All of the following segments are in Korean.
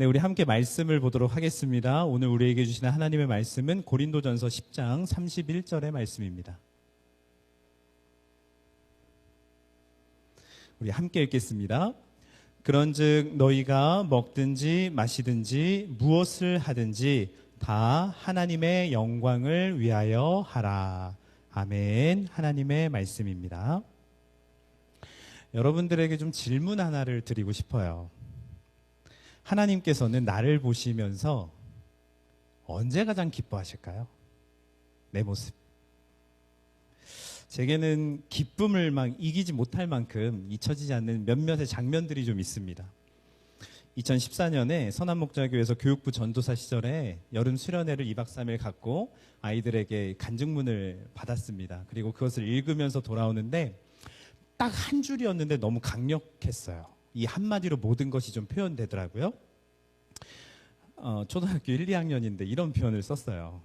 네, 우리 함께 말씀을 보도록 하겠습니다. 오늘 우리에게 주시는 하나님의 말씀은 고린도전서 10장 31절의 말씀입니다. 우리 함께 읽겠습니다. 그런즉 너희가 먹든지 마시든지 무엇을 하든지 다 하나님의 영광을 위하여 하라. 아멘. 하나님의 말씀입니다. 여러분들에게 좀 질문 하나를 드리고 싶어요. 하나님께서는 나를 보시면서 언제 가장 기뻐하실까요? 내 모습. 제게는 기쁨을 막 이기지 못할 만큼 잊혀지지 않는 몇몇의 장면들이 좀 있습니다. 2014년에 선한목자교회에서 교육부 전도사 시절에 여름 수련회를 2박 3일 갖고 아이들에게 간증문을 받았습니다. 그리고 그것을 읽으면서 돌아오는데 딱 한 줄이었는데 너무 강력했어요. 이 한마디로 모든 것이 좀 표현되더라고요. 초등학교 1, 2학년인데 이런 표현을 썼어요.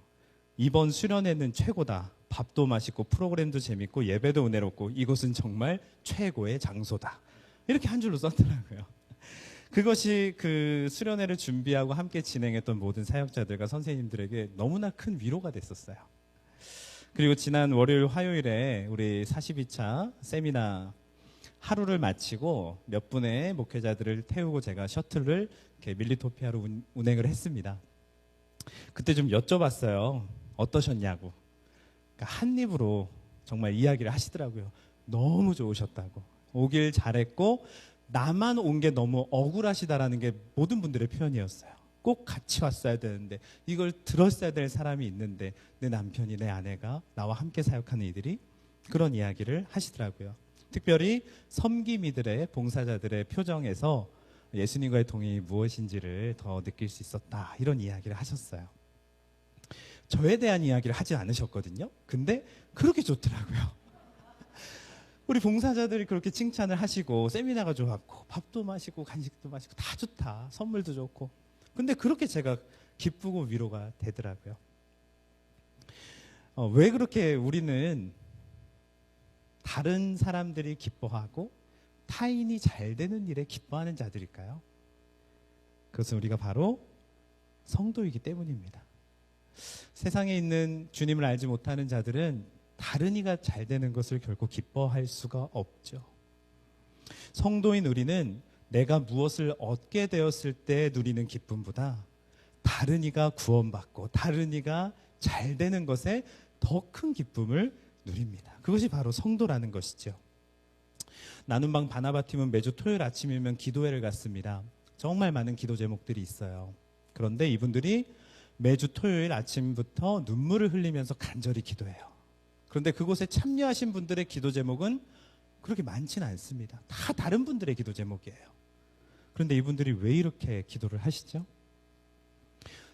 이번 수련회는 최고다. 밥도 맛있고 프로그램도 재밌고 예배도 은혜롭고 이곳은 정말 최고의 장소다. 이렇게 한 줄로 썼더라고요. 그것이 그 수련회를 준비하고 함께 진행했던 모든 사역자들과 선생님들에게 너무나 큰 위로가 됐었어요. 그리고 지난 월요일 화요일에 우리 42차 세미나 하루를 마치고 몇 분의 목회자들을 태우고 제가 셔틀을 이렇게 밀리토피아로 운행을 했습니다. 그때 좀 여쭤봤어요. 어떠셨냐고. 그러니까 한 입으로 정말 이야기를 하시더라고요. 너무 좋으셨다고. 오길 잘했고 나만 온 게 너무 억울하시다라는 게 모든 분들의 표현이었어요. 꼭 같이 왔어야 되는데 이걸 들었어야 될 사람이 있는데 내 남편이 내 아내가 나와 함께 사역하는 이들이 그런 이야기를 하시더라고요. 특별히 섬김이들의 봉사자들의 표정에서 예수님과의 동행이 무엇인지를 더 느낄 수 있었다. 이런 이야기를 하셨어요. 저에 대한 이야기를 하지 않으셨거든요. 근데 그렇게 좋더라고요. 우리 봉사자들이 그렇게 칭찬을 하시고 세미나가 좋았고 밥도 마시고 간식도 마시고 다 좋다. 선물도 좋고. 근데 그렇게 제가 기쁘고 위로가 되더라고요. 왜 그렇게 우리는 다른 사람들이 기뻐하고 타인이 잘 되는 일에 기뻐하는 자들일까요? 그것은 우리가 바로 성도이기 때문입니다. 세상에 있는 주님을 알지 못하는 자들은 다른 이가 잘 되는 것을 결코 기뻐할 수가 없죠. 성도인 우리는 내가 무엇을 얻게 되었을 때 누리는 기쁨보다 다른 이가 구원받고 다른 이가 잘 되는 것에 더 큰 기쁨을 누립니다. 그것이 바로 성도라는 것이죠. 나눔방 바나바팀은 매주 토요일 아침이면 기도회를 갖습니다. 정말 많은 기도 제목들이 있어요. 그런데 이분들이 매주 토요일 아침부터 눈물을 흘리면서 간절히 기도해요. 그런데 그곳에 참여하신 분들의 기도 제목은 그렇게 많지는 않습니다. 다 다른 분들의 기도 제목이에요. 그런데 이분들이 왜 이렇게 기도를 하시죠?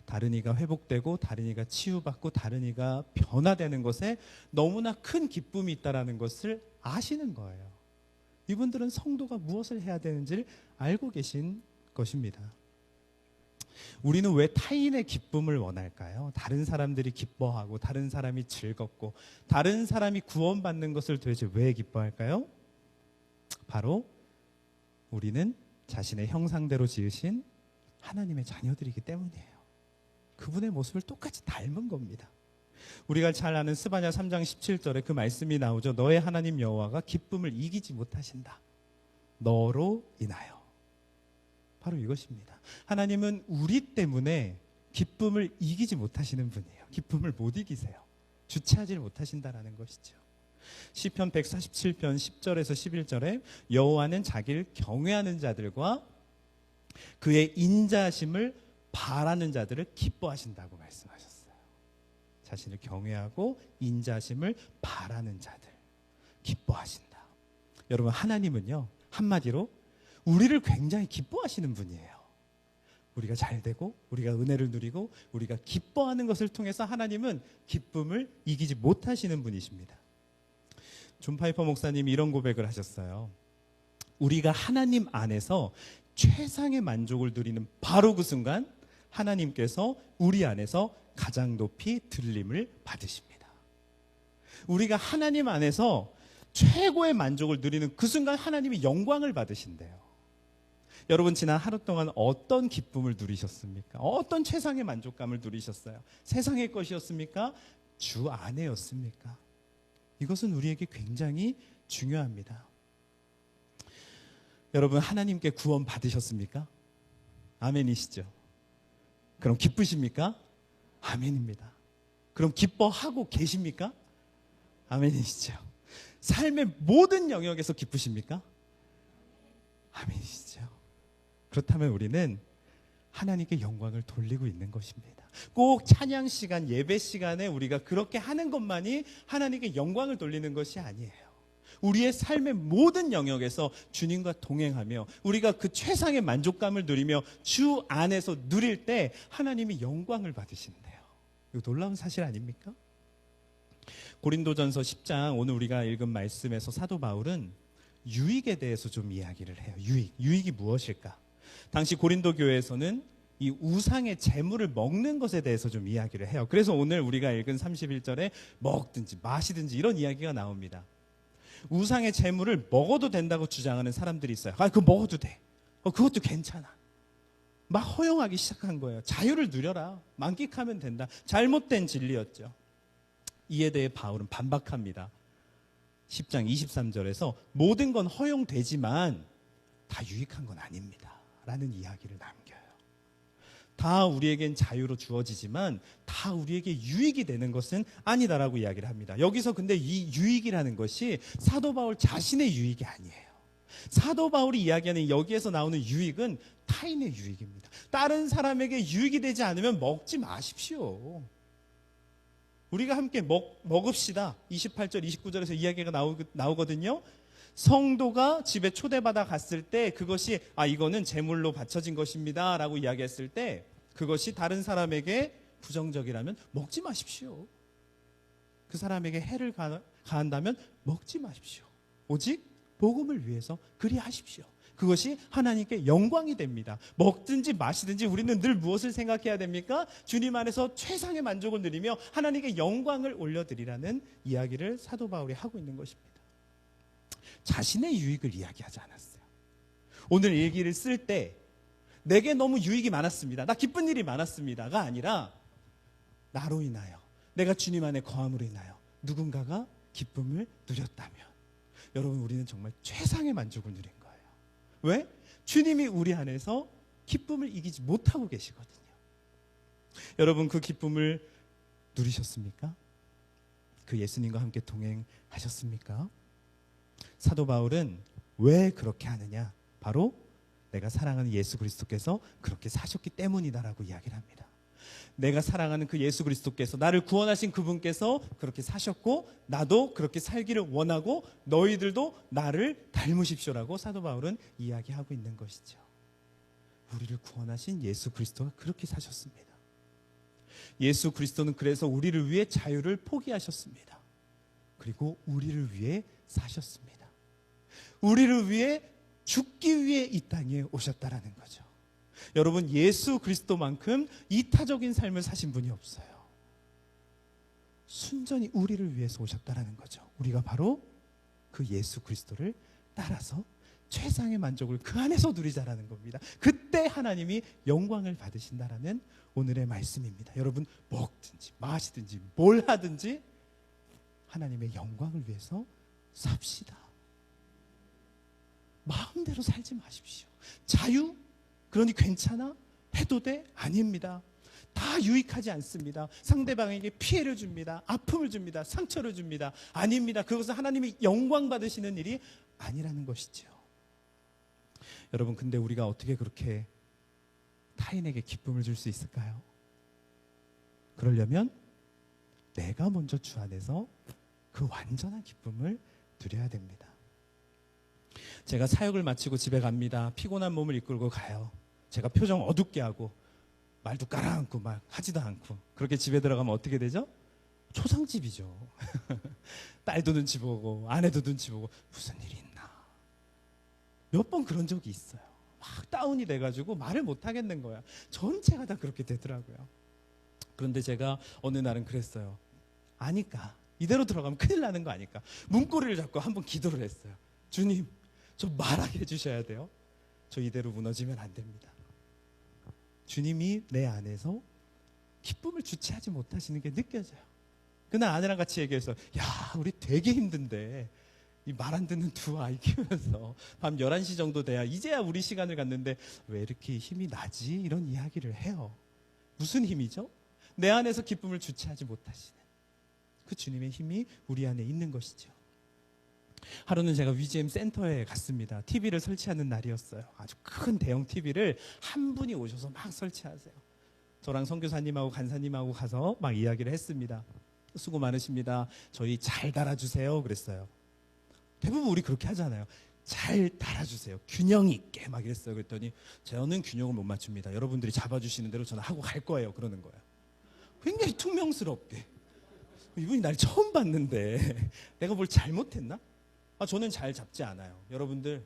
다른 이가 회복되고 다른 이가 치유받고 다른 이가 변화되는 것에 너무나 큰 기쁨이 있다는 것을 아시는 거예요. 이분들은 성도가 무엇을 해야 되는지를 알고 계신 것입니다. 우리는 왜 타인의 기쁨을 원할까요? 다른 사람들이 기뻐하고 다른 사람이 즐겁고 다른 사람이 구원받는 것을 도대체 왜 기뻐할까요? 바로 우리는 자신의 형상대로 지으신 하나님의 자녀들이기 때문이에요. 그분의 모습을 똑같이 닮은 겁니다. 우리가 잘 아는 스바냐 3장 17절에 그 말씀이 나오죠. 너의 하나님 여호와가 기쁨을 이기지 못하신다. 너로 인하여. 바로 이것입니다. 하나님은 우리 때문에 기쁨을 이기지 못하시는 분이에요. 기쁨을 못 이기세요. 주체하지 못하신다라는 것이죠. 시편 147편 10절에서 11절에 여호와는 자기를 경외하는 자들과 그의 인자하심을 바라는 자들을 기뻐하신다고 말씀하셨어요. 자신을 경외하고 인자하심을 바라는 자들 기뻐하신다. 여러분, 하나님은요, 한마디로 우리를 굉장히 기뻐하시는 분이에요. 우리가 잘 되고 우리가 은혜를 누리고 우리가 기뻐하는 것을 통해서 하나님은 기쁨을 이기지 못하시는 분이십니다. 존 파이퍼 목사님이 이런 고백을 하셨어요. 우리가 하나님 안에서 최상의 만족을 누리는 바로 그 순간 하나님께서 우리 안에서 가장 높이 들림을 받으십니다. 우리가 하나님 안에서 최고의 만족을 누리는 그 순간 하나님이 영광을 받으신대요. 여러분 지난 하루 동안 어떤 기쁨을 누리셨습니까? 어떤 최상의 만족감을 누리셨어요? 세상의 것이었습니까? 주 안에였습니까? 이것은 우리에게 굉장히 중요합니다. 여러분 하나님께 구원 받으셨습니까? 아멘이시죠? 그럼 기쁘십니까? 아멘입니다. 그럼 기뻐하고 계십니까? 아멘이시죠? 삶의 모든 영역에서 기쁘십니까? 아멘이시죠? 그렇다면 우리는 하나님께 영광을 돌리고 있는 것입니다. 꼭 찬양 시간, 예배 시간에 우리가 그렇게 하는 것만이 하나님께 영광을 돌리는 것이 아니에요. 우리의 삶의 모든 영역에서 주님과 동행하며 우리가 그 최상의 만족감을 누리며 주 안에서 누릴 때 하나님이 영광을 받으신대요. 이거 놀라운 사실 아닙니까? 고린도전서 10장 오늘 우리가 읽은 말씀에서 사도 바울은 유익에 대해서 좀 이야기를 해요. 유익이 무엇일까? 당시 고린도 교회에서는 이 우상의 재물을 먹는 것에 대해서 좀 이야기를 해요. 그래서 오늘 우리가 읽은 31절에 먹든지 마시든지 이런 이야기가 나옵니다. 우상의 재물을 먹어도 된다고 주장하는 사람들이 있어요. 그거 먹어도 돼. 그것도 괜찮아. 막 허용하기 시작한 거예요. 자유를 누려라. 만끽하면 된다. 잘못된 진리였죠. 이에 대해 바울은 반박합니다. 10장 23절에서 모든 건 허용되지만 다 유익한 건 아닙니다. 라는 이야기를 남겨요. 다 우리에겐 자유로 주어지지만 다 우리에게 유익이 되는 것은 아니다라고 이야기를 합니다. 여기서 근데 이 유익이라는 것이 사도 바울 자신의 유익이 아니에요. 사도 바울이 이야기하는 여기에서 나오는 유익은 타인의 유익입니다. 다른 사람에게 유익이 되지 않으면 먹지 마십시오. 우리가 함께 먹읍시다. 28절, 29절에서 이야기가 나오거든요. 성도가 집에 초대받아 갔을 때 그것이 이거는 제물로 바쳐진 것입니다 라고 이야기했을 때 그것이 다른 사람에게 부정적이라면 먹지 마십시오. 그 사람에게 해를 가한다면 먹지 마십시오. 오직 복음을 위해서 그리하십시오. 그것이 하나님께 영광이 됩니다. 먹든지 마시든지 우리는 늘 무엇을 생각해야 됩니까? 주님 안에서 최상의 만족을 누리며 하나님께 영광을 올려드리라는 이야기를 사도 바울이 하고 있는 것입니다. 자신의 유익을 이야기하지 않았어요. 오늘 일기를 쓸 때 내게 너무 유익이 많았습니다. 나 기쁜 일이 많았습니다가 아니라 나로 인하여 내가 주님 안에 거함으로 인하여 누군가가 기쁨을 누렸다면 여러분 우리는 정말 최상의 만족을 누린 거예요. 왜? 주님이 우리 안에서 기쁨을 이기지 못하고 계시거든요. 여러분 그 기쁨을 누리셨습니까? 그 예수님과 함께 동행하셨습니까? 사도 바울은 왜 그렇게 하느냐? 바로 내가 사랑하는 예수 그리스도께서 그렇게 사셨기 때문이다라고 이야기를 합니다. 내가 사랑하는 그 예수 그리스도께서 나를 구원하신 그분께서 그렇게 사셨고 나도 그렇게 살기를 원하고 너희들도 나를 닮으십시오라고 사도 바울은 이야기하고 있는 것이죠. 우리를 구원하신 예수 그리스도가 그렇게 사셨습니다. 예수 그리스도는 그래서 우리를 위해 자유를 포기하셨습니다. 그리고 우리를 위해 사셨습니다. 우리를 위해 죽기 위해 이 땅에 오셨다라는 거죠. 여러분 예수 그리스도만큼 이타적인 삶을 사신 분이 없어요. 순전히 우리를 위해서 오셨다라는 거죠. 우리가 바로 그 예수 그리스도를 따라서 최상의 만족을 그 안에서 누리자라는 겁니다. 그때 하나님이 영광을 받으신다라는 오늘의 말씀입니다. 여러분 먹든지 마시든지 뭘 하든지 하나님의 영광을 위해서 삽시다. 마음대로 살지 마십시오. 자유? 그러니 괜찮아? 해도 돼? 아닙니다. 다 유익하지 않습니다. 상대방에게 피해를 줍니다. 아픔을 줍니다. 상처를 줍니다. 아닙니다. 그것은 하나님이 영광 받으시는 일이 아니라는 것이죠. 여러분 근데 우리가 어떻게 그렇게 타인에게 기쁨을 줄 수 있을까요? 그러려면 내가 먼저 주 안에서 그 완전한 기쁨을 누려야 됩니다. 제가 사역을 마치고 집에 갑니다. 피곤한 몸을 이끌고 가요. 제가 표정 어둡게 하고 말도 깔아앉고 막 하지도 않고 그렇게 집에 들어가면 어떻게 되죠? 초상집이죠. 딸도 눈치 보고 아내도 눈치 보고 무슨 일이 있나. 몇 번 그런 적이 있어요. 막 다운이 돼가지고 말을 못 하겠는 거야. 전체가 다 그렇게 되더라고요. 그런데 제가 어느 날은 그랬어요. 아니까 이대로 들어가면 큰일 나는 거 아니까 문고리를 잡고 한번 기도를 했어요. 주님 저 말하게 해주셔야 돼요. 저 이대로 무너지면 안 됩니다. 주님이 내 안에서 기쁨을 주체하지 못하시는 게 느껴져요. 그날 아내랑 같이 얘기해서 야 우리 되게 힘든데 이 말 안 듣는 두 아이 키우면서 밤 11시 정도 돼야 이제야 우리 시간을 갖는데 왜 이렇게 힘이 나지? 이런 이야기를 해요. 무슨 힘이죠? 내 안에서 기쁨을 주체하지 못하시는 그 주님의 힘이 우리 안에 있는 것이죠. 하루는 제가 위지엠 센터에 갔습니다. TV를 설치하는 날이었어요. 아주 큰 대형 TV를 한 분이 오셔서 막 설치하세요. 저랑 선교사님하고 간사님하고 가서 막 이야기를 했습니다. 수고 많으십니다. 저희 잘 달아주세요. 그랬어요. 대부분 우리 그렇게 하잖아요. 잘 달아주세요. 균형 있게 막 이랬어요. 그랬더니 저는 균형을 못 맞춥니다. 여러분들이 잡아주시는 대로 저는 하고 갈 거예요. 그러는 거예요. 굉장히 퉁명스럽게. 이분이 날 처음 봤는데 내가 뭘 잘못했나? 저는 잘 잡지 않아요. 여러분들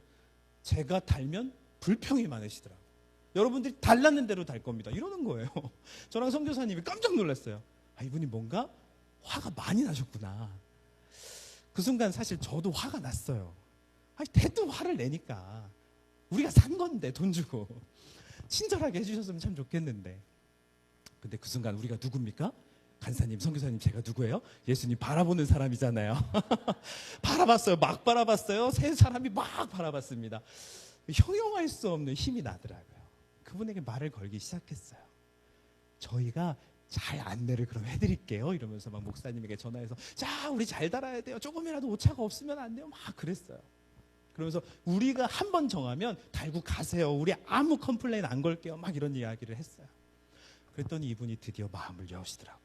제가 달면 불평이 많으시더라고요. 여러분들이 달랐는 대로 달 겁니다. 이러는 거예요. 저랑 선교사님이 깜짝 놀랐어요. 이분이 뭔가 화가 많이 나셨구나. 그 순간 사실 저도 화가 났어요. 대뜸 화를 내니까 우리가 산 건데 돈 주고 친절하게 해주셨으면 참 좋겠는데. 근데 그 순간 우리가 누굽니까? 간사님, 선교사님 제가 누구예요? 예수님 바라보는 사람이잖아요. 바라봤어요. 막 바라봤어요. 세 사람이 막 바라봤습니다. 형용할 수 없는 힘이 나더라고요. 그분에게 말을 걸기 시작했어요. 저희가 잘 안내를 그럼 해드릴게요. 이러면서 막 목사님에게 전화해서 자 우리 잘 달아야 돼요. 조금이라도 오차가 없으면 안 돼요. 막 그랬어요. 그러면서 우리가 한 번 정하면 달고 가세요. 우리 아무 컴플레인 안 걸게요. 막 이런 이야기를 했어요. 그랬더니 이분이 드디어 마음을 여시더라고요.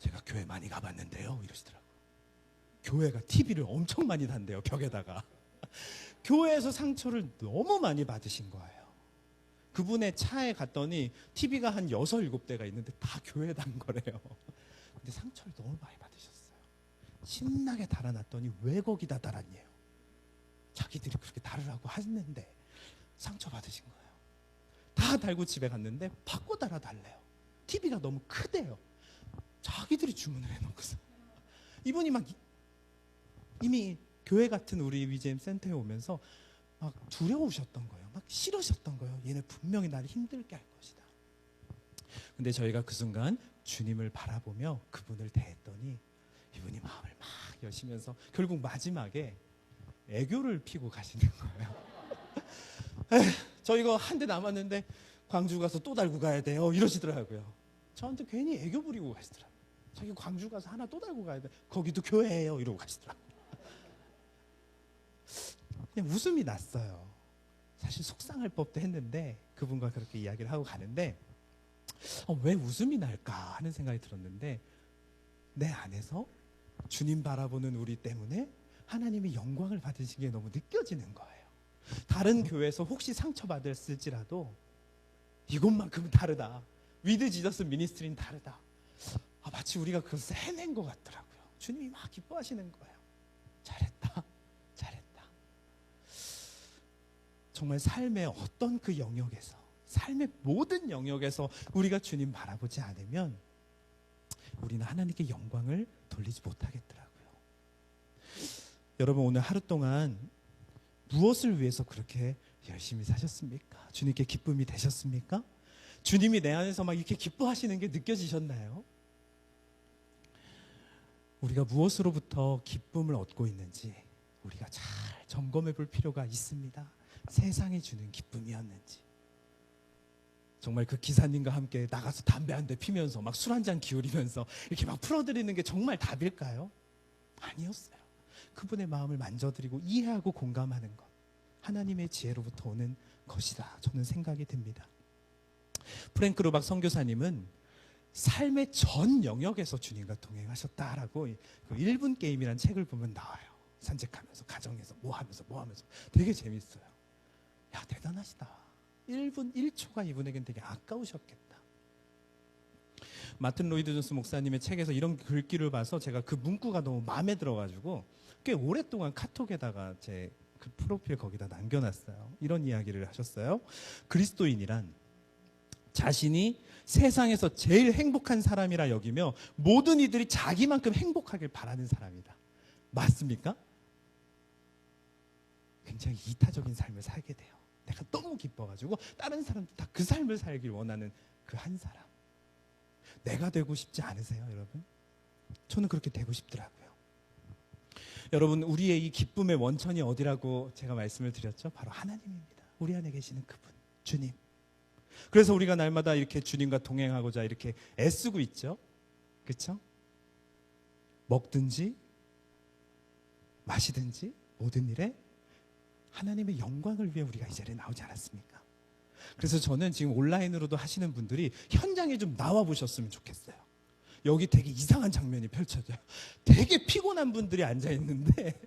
제가 교회 많이 가봤는데요. 이러시더라고요. 교회가 TV를 엄청 많이 단대요. 벽에다가. 교회에서 상처를 너무 많이 받으신 거예요. 그분의 차에 갔더니 TV가 한 6, 7대가 있는데 다 교회에 단 거래요. 근데 상처를 너무 많이 받으셨어요. 신나게 달아놨더니 왜 거기다 달았냐요. 자기들이 그렇게 달으라고 했는데 상처 받으신 거예요. 다 달고 집에 갔는데 바꿔 달아달래요. TV가 너무 크대요. 자기들이 주문을 해놓고서 이분이 막 이미 교회 같은 우리 위지엠 센터에 오면서 막 두려우셨던 거예요. 막 싫으셨던 거예요. 얘네 분명히 나를 힘들게 할 것이다. 근데 저희가 그 순간 주님을 바라보며 그분을 대했더니 이분이 마음을 막 여시면서 결국 마지막에 애교를 피고 가시는 거예요. 저 이거 한 대 남았는데 광주 가서 또 달고 가야 돼요. 이러시더라고요. 저한테 괜히 애교 부리고 가시더라고요. 자기 광주 가서 하나 또 달고 가야 돼. 거기도 교회예요. 이러고 가시더라고요. 그냥 웃음이 났어요. 사실 속상할 법도 했는데 그분과 그렇게 이야기를 하고 가는데 왜 웃음이 날까 하는 생각이 들었는데 내 안에서 주님 바라보는 우리 때문에 하나님이 영광을 받으신 게 너무 느껴지는 거예요. 다른 교회에서 혹시 상처받았을지라도 이것만큼은 다르다. 위드 지저스 미니스트리는 다르다. 마치 우리가 그것을 해낸 것 같더라고요. 주님이 막 기뻐하시는 거예요. 잘했다. 잘했다. 정말 삶의 어떤 그 영역에서 삶의 모든 영역에서 우리가 주님 바라보지 않으면 우리는 하나님께 영광을 돌리지 못하겠더라고요. 여러분 오늘 하루 동안 무엇을 위해서 그렇게 열심히 사셨습니까? 주님께 기쁨이 되셨습니까? 주님이 내 안에서 막 이렇게 기뻐하시는 게 느껴지셨나요? 우리가 무엇으로부터 기쁨을 얻고 있는지 우리가 잘 점검해 볼 필요가 있습니다. 세상이 주는 기쁨이었는지. 정말 그 기사님과 함께 나가서 담배 한 대 피면서 막 술 한 잔 기울이면서 이렇게 막 풀어드리는 게 정말 답일까요? 아니었어요. 그분의 마음을 만져드리고 이해하고 공감하는 것. 하나님의 지혜로부터 오는 것이다. 저는 생각이 듭니다. 프랭크 루박 선교사님은 삶의 전 영역에서 주님과 동행하셨다라고 그 1분 게임이라는 책을 보면 나와요. 산책하면서 가정에서 뭐 하면서 되게 재밌어요. 야 대단하시다. 1분 1초가 이분에겐 되게 아까우셨겠다. 마틴 로이드 존스 목사님의 책에서 이런 글귀를 봐서 제가 그 문구가 너무 마음에 들어가지고 꽤 오랫동안 카톡에다가 제 그 프로필 거기다 남겨놨어요. 이런 이야기를 하셨어요. 그리스도인이란 자신이 세상에서 제일 행복한 사람이라 여기며 모든 이들이 자기만큼 행복하길 바라는 사람이다. 맞습니까? 굉장히 이타적인 삶을 살게 돼요. 내가 너무 기뻐가지고 다른 사람도 다 그 삶을 살길 원하는 그 한 사람. 내가 되고 싶지 않으세요, 여러분? 저는 그렇게 되고 싶더라고요. 여러분, 우리의 이 기쁨의 원천이 어디라고 제가 말씀을 드렸죠? 바로 하나님입니다. 우리 안에 계시는 그분, 주님. 그래서 우리가 날마다 이렇게 주님과 동행하고자 이렇게 애쓰고 있죠. 그렇죠? 먹든지 마시든지 모든 일에 하나님의 영광을 위해 우리가 이 자리에 나오지 않았습니까? 그래서 저는 지금 온라인으로도 하시는 분들이 현장에 좀 나와 보셨으면 좋겠어요. 여기 되게 이상한 장면이 펼쳐져요. 되게 피곤한 분들이 앉아있는데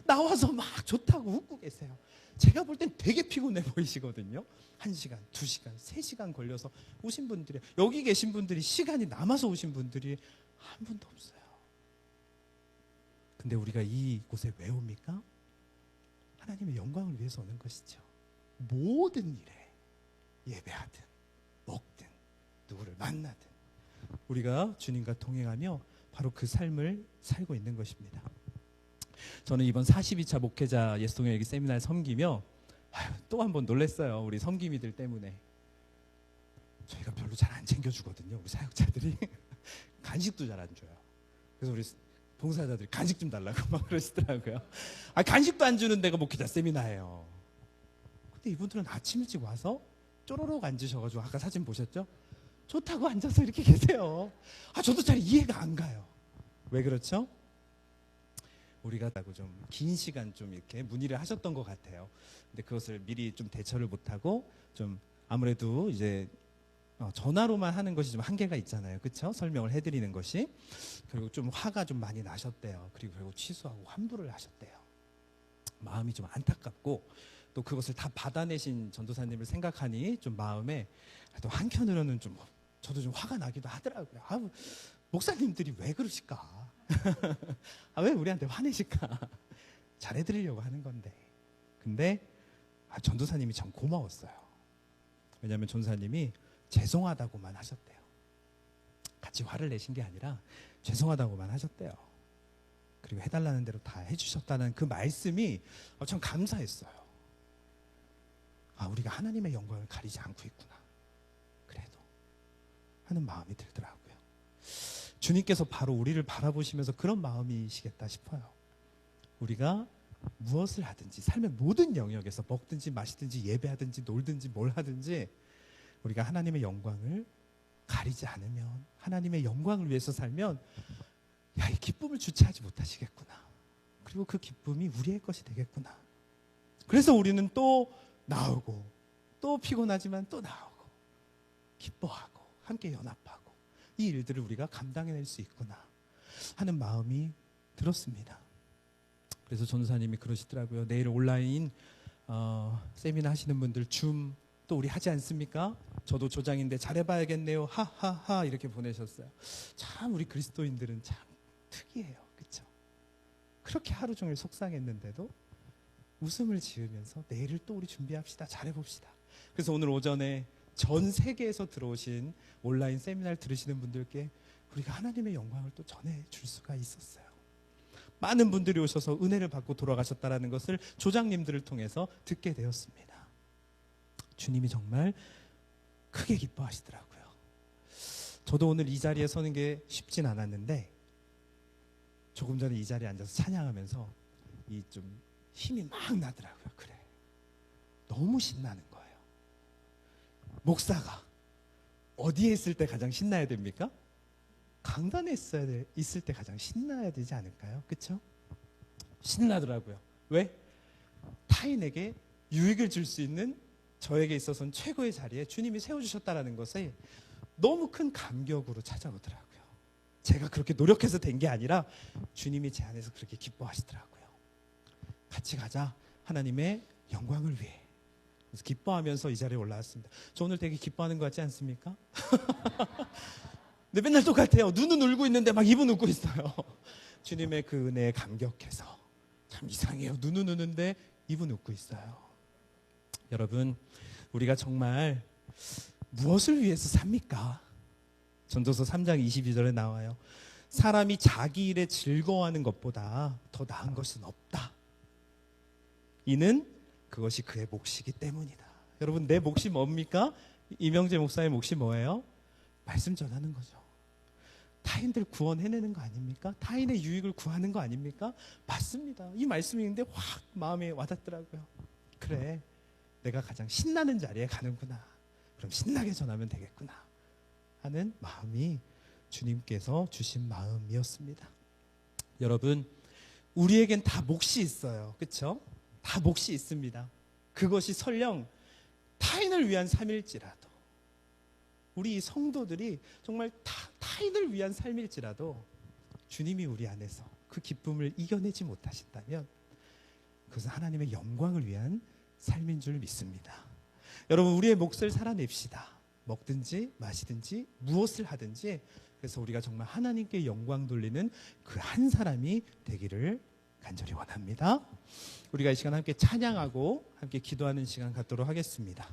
나와서 막 좋다고 웃고 계세요. 제가 볼 땐 되게 피곤해 보이시거든요. 1시간, 2시간, 3시간 걸려서 오신 분들이, 여기 계신 분들이, 시간이 남아서 오신 분들이 한 분도 없어요. 근데 우리가 이곳에 왜 옵니까? 하나님의 영광을 위해서 오는 것이죠. 모든 일에 예배하든 먹든 누구를 만나든 우리가 주님과 동행하며 바로 그 삶을 살고 있는 것입니다. 저는 이번 42차 목회자 예수동의 일기 세미나를 섬기며 또 한 번 놀랐어요. 우리 섬김이들 때문에. 저희가 별로 잘 안 챙겨주거든요. 우리 사역자들이. 간식도 잘 안 줘요. 그래서 우리 봉사자들이 간식 좀 달라고 막 그러시더라고요. 간식도 안 주는 데가 목회자 세미나예요. 근데 이분들은 아침 일찍 와서 쪼로록 앉으셔가지고, 아까 사진 보셨죠? 좋다고 앉아서 이렇게 계세요. 저도 잘 이해가 안 가요. 왜 그렇죠? 우리가 좀 긴 시간 좀 이렇게 문의를 하셨던 것 같아요. 근데 그것을 미리 좀 대처를 못하고 좀 아무래도 이제 전화로만 하는 것이 좀 한계가 있잖아요. 그렇죠? 설명을 해드리는 것이. 그리고 좀 화가 좀 많이 나셨대요. 그리고 결국 취소하고 환불을 하셨대요. 마음이 좀 안타깝고 또 그것을 다 받아내신 전도사님을 생각하니 좀 마음에 또 한편으로는 좀 저도 좀 화가 나기도 하더라고요. 목사님들이 왜 그러실까? 왜 우리한테 화내실까? 잘해드리려고 하는 건데. 근데 전도사님이 참 고마웠어요. 왜냐하면 전도사님이 죄송하다고만 하셨대요. 같이 화를 내신 게 아니라 죄송하다고만 하셨대요. 그리고 해달라는 대로 다 해주셨다는 그 말씀이 참 감사했어요. 우리가 하나님의 영광을 가리지 않고 있구나. 그래도 하는 마음이 들더라고요. 주님께서 바로 우리를 바라보시면서 그런 마음이시겠다 싶어요. 우리가 무엇을 하든지 삶의 모든 영역에서 먹든지 마시든지 예배하든지 놀든지 뭘 하든지 우리가 하나님의 영광을 가리지 않으면, 하나님의 영광을 위해서 살면 이 기쁨을 주체하지 못하시겠구나. 그리고 그 기쁨이 우리의 것이 되겠구나. 그래서 우리는 또 나오고 또 피곤하지만 또 나오고 기뻐하고 함께 연합하고 이 일들을 우리가 감당해낼 수 있구나 하는 마음이 들었습니다. 그래서 전도사님이 그러시더라고요. 내일 온라인 세미나 하시는 분들 줌 또 우리 하지 않습니까? 저도 조장인데 잘해봐야겠네요. 하하하 이렇게 보내셨어요. 참 우리 그리스도인들은 참 특이해요. 그렇죠? 그렇게 하루 종일 속상했는데도 웃음을 지으면서 내일을 또 우리 준비합시다. 잘해봅시다. 그래서 오늘 오전에 전 세계에서 들어오신 온라인 세미나를 들으시는 분들께 우리가 하나님의 영광을 또 전해줄 수가 있었어요. 많은 분들이 오셔서 은혜를 받고 돌아가셨다는 것을 조장님들을 통해서 듣게 되었습니다. 주님이 정말 크게 기뻐하시더라고요. 저도 오늘 이 자리에 서는 게 쉽진 않았는데 조금 전에 이 자리에 앉아서 찬양하면서 이 좀 힘이 막 나더라고요. 그래, 너무 신나는 거예요. 목사가 어디에 있을 때 가장 신나야 됩니까? 강단에 있을 때 가장 신나야 되지 않을까요? 그렇죠? 신나더라고요. 왜? 타인에게 유익을 줄 수 있는 저에게 있어서는 최고의 자리에 주님이 세워주셨다는 것에 너무 큰 감격으로 찾아오더라고요. 제가 그렇게 노력해서 된 게 아니라 주님이 제 안에서 그렇게 기뻐하시더라고요. 같이 가자, 하나님의 영광을 위해. 그래서 기뻐하면서 이 자리에 올라왔습니다. 저 오늘 되게 기뻐하는 것 같지 않습니까? 근데 맨날 똑같아요. 눈은 울고 있는데 막 입은 웃고 있어요. 주님의 그 은혜에 감격해서. 참 이상해요. 눈은 우는데 입은 웃고 있어요. 여러분, 우리가 정말 무엇을 위해서 삽니까? 전도서 3장 22절에 나와요. 사람이 자기 일에 즐거워하는 것보다 더 나은 것은 없다. 이는 그것이 그의 몫이기 때문이다. 여러분, 내 몫이 뭡니까? 이명재 목사의 몫이 뭐예요? 말씀 전하는 거죠. 타인들 구원해내는 거 아닙니까? 타인의 유익을 구하는 거 아닙니까? 맞습니다. 이 말씀이 있는데 확 마음에 와닿더라고요. 그래, 내가 가장 신나는 자리에 가는구나. 그럼 신나게 전하면 되겠구나 하는 마음이 주님께서 주신 마음이었습니다. 여러분, 우리에겐 다 몫이 있어요. 그렇죠? 다 몫이 있습니다. 그것이 설령 타인을 위한 삶일지라도, 우리 성도들이 정말 타인을 위한 삶일지라도 주님이 우리 안에서 그 기쁨을 이겨내지 못하신다면 그것은 하나님의 영광을 위한 삶인 줄 믿습니다. 여러분, 우리의 몫을 살아냅시다. 먹든지 마시든지 무엇을 하든지, 그래서 우리가 정말 하나님께 영광 돌리는 그 한 사람이 되기를 간절히 원합니다. 우리가 이 시간 함께 찬양하고 함께 기도하는 시간 갖도록 하겠습니다.